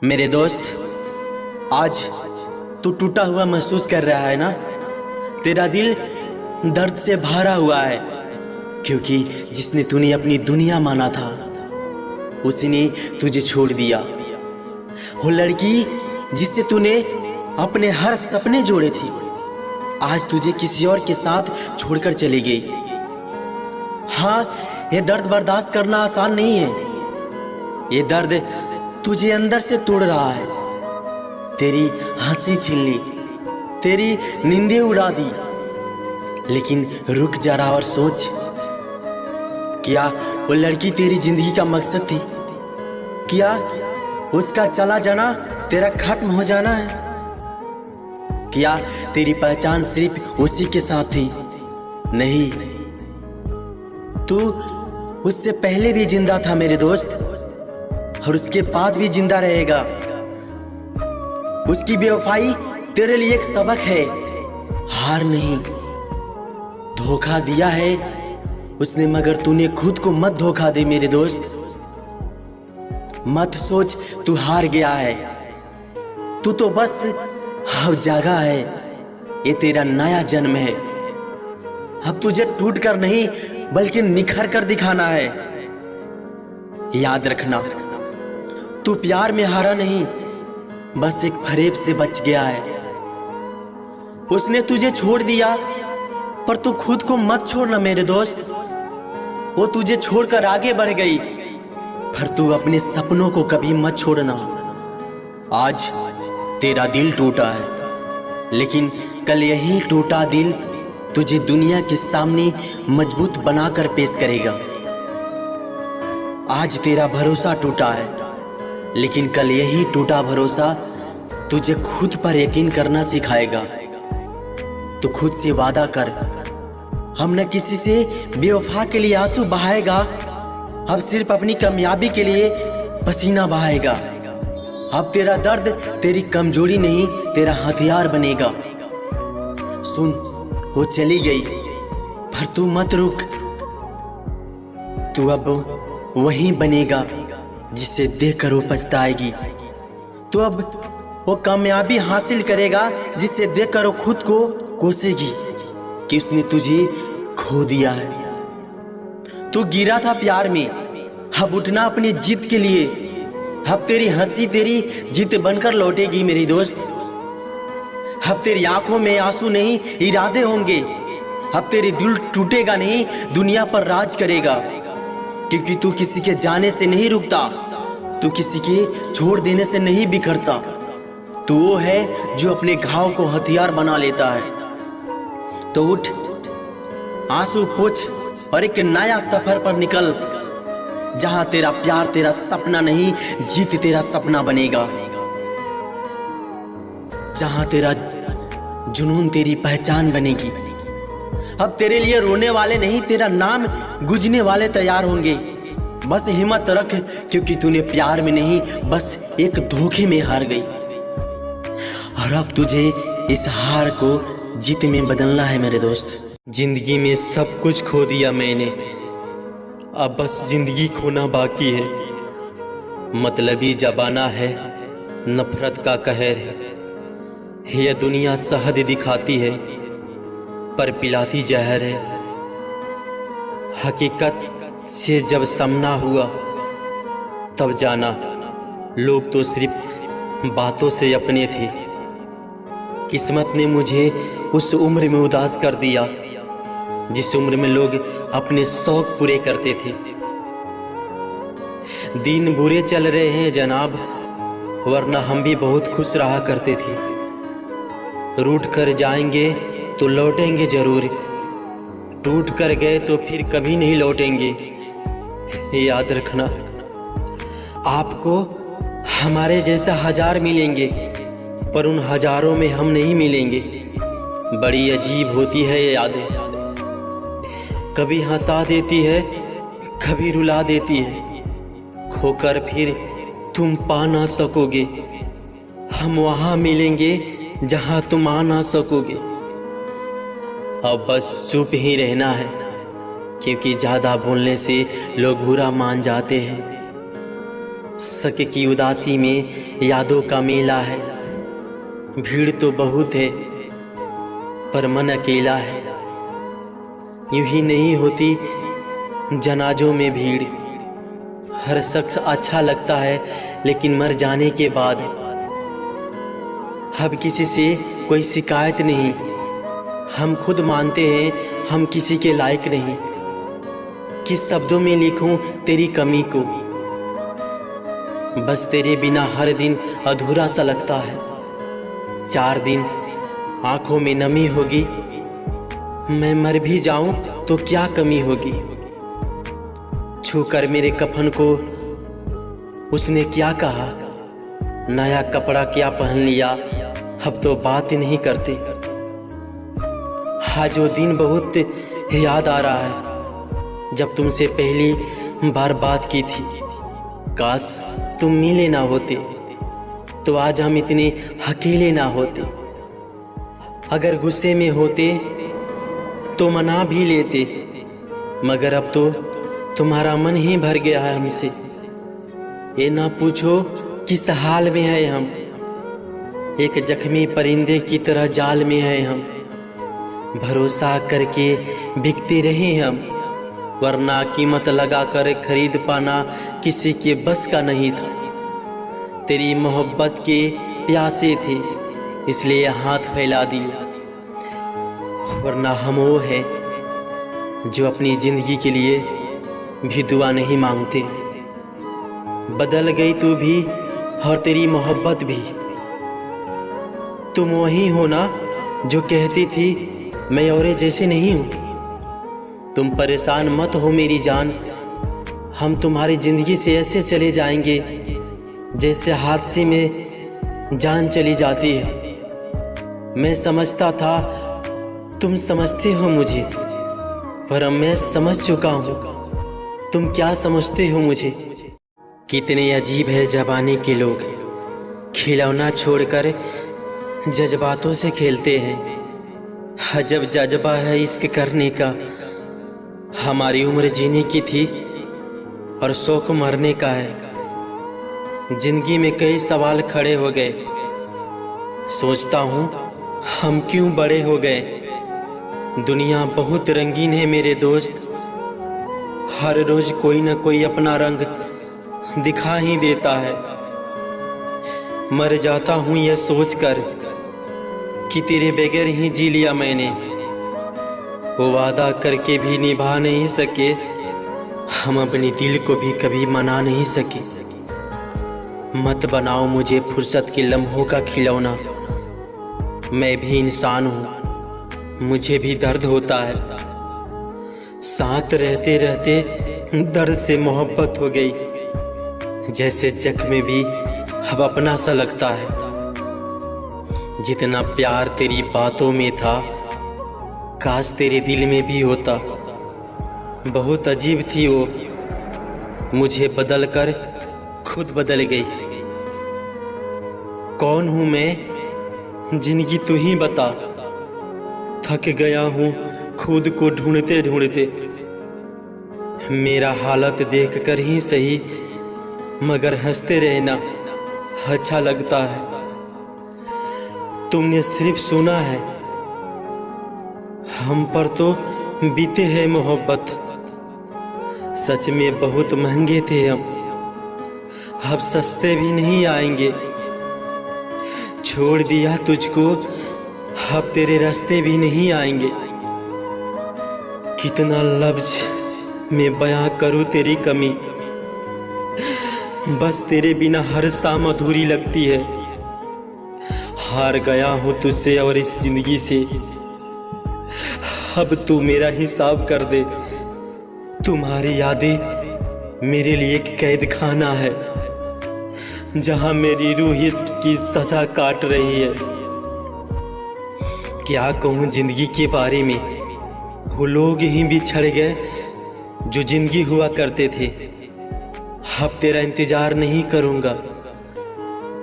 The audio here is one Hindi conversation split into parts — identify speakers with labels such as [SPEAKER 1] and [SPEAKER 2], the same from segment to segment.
[SPEAKER 1] मेरे दोस्त, आज तू टूटा हुआ महसूस कर रहा है ना। तेरा दिल दर्द से भरा हुआ है, क्योंकि जिसने तूने अपनी दुनिया माना था उसी ने तुझे छोड़ दिया। वो लड़की जिससे तूने अपने हर सपने जोड़े थे, आज तुझे किसी और के साथ छोड़कर चली गई। हाँ, ये दर्द बर्दाश्त करना आसान नहीं है। ये दर्द तुझे अंदर से तोड़ रहा है। तेरी हंसी छीन ली, तेरी नींदें उड़ा दी। लेकिन रुक जरा और सोच, क्या वो लड़की तेरी जिंदगी का मकसद थी? क्या उसका चला जाना तेरा खत्म हो जाना है? क्या तेरी पहचान सिर्फ उसी के साथ थी? नहीं, तू उससे पहले भी जिंदा था मेरे दोस्त, और उसके बाद भी जिंदा रहेगा। उसकी बेवफाई तेरे लिए एक सबक है, हार नहीं। धोखा दिया है उसने, मगर तूने खुद को मत धोखा दे मेरे दोस्त। मत सोच तू हार गया है, तू तो बस अब जागा है। ये तेरा नया जन्म है। अब तुझे टूट कर नहीं बल्कि निखर कर दिखाना है। याद रखना, तू प्यार में हारा नहीं, बस एक फरेब से बच गया है। उसने तुझे छोड़ दिया, पर तू खुद को मत छोड़ना मेरे दोस्त। वो तुझे छोड़कर आगे बढ़ गई, पर तू अपने सपनों को कभी मत छोड़ना। आज तेरा दिल टूटा है, लेकिन कल यही टूटा दिल तुझे दुनिया के सामने मजबूत बनाकर पेश करेगा। आज तेरा भरोसा टूटा है, लेकिन कल यही टूटा भरोसा तुझे खुद पर यकीन करना सिखाएगा। तो खुद से वादा कर, हम न किसी से बेवफा के लिए आंसू बहाएगा, अब सिर्फ अपनी कामयाबी के लिए पसीना बहाएगा। अब तेरा दर्द तेरी कमजोरी नहीं, तेरा हथियार बनेगा। सुन, वो चली गई, पर तू मत रुक। तू अब वही बनेगा जिसे देखकर वो पछताएगी। तू अब वो कामयाबी हासिल करेगा जिसे देखकर वो खुद को कोसेगी कि उसने तुझे खो दिया है। तू गिरा था प्यार में, अब उठना अपनी जीत के लिए। अब तेरी हंसी तेरी जीत बनकर लौटेगी मेरी दोस्त। अब तेरी आंखों में आंसू नहीं, इरादे होंगे। अब तेरी दिल टूटेगा नहीं, दुनिया पर राज करेगा। क्योंकि तू किसी के जाने से नहीं रुकता, तू किसी के छोड़ देने से नहीं बिखरता। तू वो है जो अपने घाव को हथियार बना लेता है। तो उठ, आंसू पोंछ और एक नया सफर पर निकल, जहां तेरा प्यार तेरा सपना नहीं, जीत तेरा सपना बनेगा। जहां तेरा जुनून तेरी पहचान बनेगी। अब तेरे लिए रोने वाले नहीं, तेरा नाम गुजने वाले तैयार होंगे। बस हिम्मत रख, क्योंकि तूने प्यार में नहीं, बस एक धोखे में हार गई। और अब तुझे इस हार को जीत में बदलना है मेरे दोस्त। जिंदगी में सब कुछ खो दिया मैंने, अब बस जिंदगी खोना बाकी है। मतलबी जबाना है, नफरत का कहर है। यह दुनिया शहद दिखाती है, पर पिलाती जहर है। हकीकत से जब सामना हुआ, तब जाना लोग तो सिर्फ बातों से अपने थे। किस्मत ने मुझे उस उम्र में उदास कर दिया, जिस उम्र में लोग अपने शौक पूरे करते थे। दिन बुरे चल रहे हैं जनाब, वरना हम भी बहुत खुश रहा करते थे। रूठ कर जाएंगे तो लौटेंगे जरूर, टूट कर गए तो फिर कभी नहीं लौटेंगे। याद रखना, आपको हमारे जैसा हजार मिलेंगे, पर उन हजारों में हम नहीं मिलेंगे। बड़ी अजीब होती है ये यादें, कभी हंसा देती है, कभी रुला देती है। खोकर फिर तुम पा ना सकोगे, हम वहां मिलेंगे जहां तुम आ ना सकोगे। अब बस चुप ही रहना है, क्योंकि ज्यादा बोलने से लोग बुरा मान जाते हैं। सक की उदासी में यादों का मेला है। भीड़ तो बहुत है पर मन अकेला है। यूं ही नहीं होती जनाजों में भीड़। हर शख्स अच्छा लगता है लेकिन मर जाने के बाद। अब किसी से कोई शिकायत नहीं। हम खुद मानते हैं हम किसी के लायक नहीं। किस शब्दों में लिखूं तेरी कमी को। बस तेरे बिना हर दिन अधूरा सा लगता है। 4 दिन आंखों में नमी होगी। मैं मर भी जाऊं तो क्या कमी होगी। छू कर मेरे कफन को उसने क्या कहा। नया कपड़ा क्या पहन लिया, अब तो बात ही नहीं करते। आज वो दिन बहुत याद आ रहा है जब तुमसे पहली बार बात की थी। काश तुम मिले ना होते तो आज हम इतने अकेले ना होते। अगर गुस्से में होते तो मना भी लेते, मगर अब तो तुम्हारा मन ही भर गया है हमसे। ये ना पूछो किस हाल में है हम। एक जख्मी परिंदे की तरह जाल में है हम। भरोसा करके बिकते रहे हम, वरना कीमत लगाकर खरीद पाना किसी के बस का नहीं था। तेरी मोहब्बत के प्यासे थे इसलिए हाथ फैला दिए, वरना हम वो है जो अपनी जिंदगी के लिए भी दुआ नहीं मांगते। बदल गई तू भी और तेरी मोहब्बत भी। तुम वही हो ना जो कहती थी मैं औरे जैसे नहीं हूँ। तुम परेशान मत हो मेरी जान, हम तुम्हारी जिंदगी से ऐसे चले जाएंगे जैसे हादसे में जान चली जाती है। मैं समझता था तुम समझते हो मुझे, पर अब मैं समझ चुका हूँ तुम क्या समझते हो मुझे। कितने अजीब है ज़बानी के लोग, खिलौना छोड़कर जज्बातों से खेलते हैं। अजब जज्बा है इश्क करने का। हमारी उम्र जीने की थी और शौक मरने का है। जिंदगी में कई सवाल खड़े हो गए। सोचता हूँ हम क्यों बड़े हो गए। दुनिया बहुत रंगीन है मेरे दोस्त। हर रोज कोई ना कोई अपना रंग दिखा ही देता है। मर जाता हूँ यह सोचकर कि तेरे बगैर ही जी लिया मैंने। वो वादा करके भी निभा नहीं सके, हम अपने दिल को भी कभी मना नहीं सके। मत बनाओ मुझे फुर्सत के लम्हों का खिलौना। मैं भी इंसान हूँ, मुझे भी दर्द होता है। साथ रहते रहते दर्द से मोहब्बत हो गई। जैसे जख्म भी अब अपना सा लगता है। जितना प्यार तेरी बातों में था काश तेरे दिल में भी होता। बहुत अजीब थी वो, मुझे बदल कर खुद बदल गई। कौन हूँ मैं, जिंदगी तू ही बता। थक गया हूँ खुद को ढूंढते ढूंढते। मेरा हालत देखकर ही सही, मगर हंसते रहना अच्छा लगता है। तुमने सिर्फ सुना है, हम पर तो बीते हैं मोहब्बत। सच में बहुत महंगे थे हम, अब सस्ते भी नहीं आएंगे। छोड़ दिया तुझको, अब तेरे रास्ते भी नहीं आएंगे। कितना लफ्ज में बयां करूं तेरी कमी। बस तेरे बिना हर शाम अधूरी लगती है। हार गया हूं तुझसे और इस जिंदगी से। अब तू मेरा हिसाब कर दे। तुम्हारी यादें मेरे लिए एक कैद खाना है, जहां मेरी रूह इश्क की सजा काट रही है। क्या कहूं जिंदगी के बारे में, वो लोग ही बिछड़ गए जो जिंदगी हुआ करते थे। अब तेरा इंतजार नहीं करूंगा।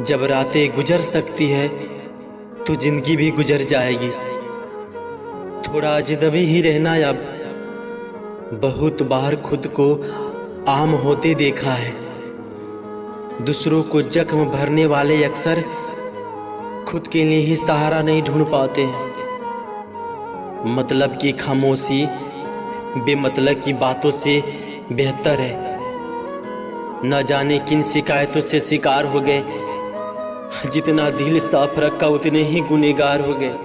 [SPEAKER 1] जब रातें गुजर सकती है तो जिंदगी भी गुजर जाएगी। थोड़ा अजनबी ही रहना अब। बहुत बार खुद को आम होते देखा है, दूसरों को जख्म भरने वाले अक्सर खुद के लिए ही सहारा नहीं ढूंढ पाते हैं। मतलब की खामोशी बेमतलब की बातों से बेहतर है। न जाने किन शिकायतों से शिकार हो गए, जितना दिल साफ रखा उतने ही गुनहगार हो गए।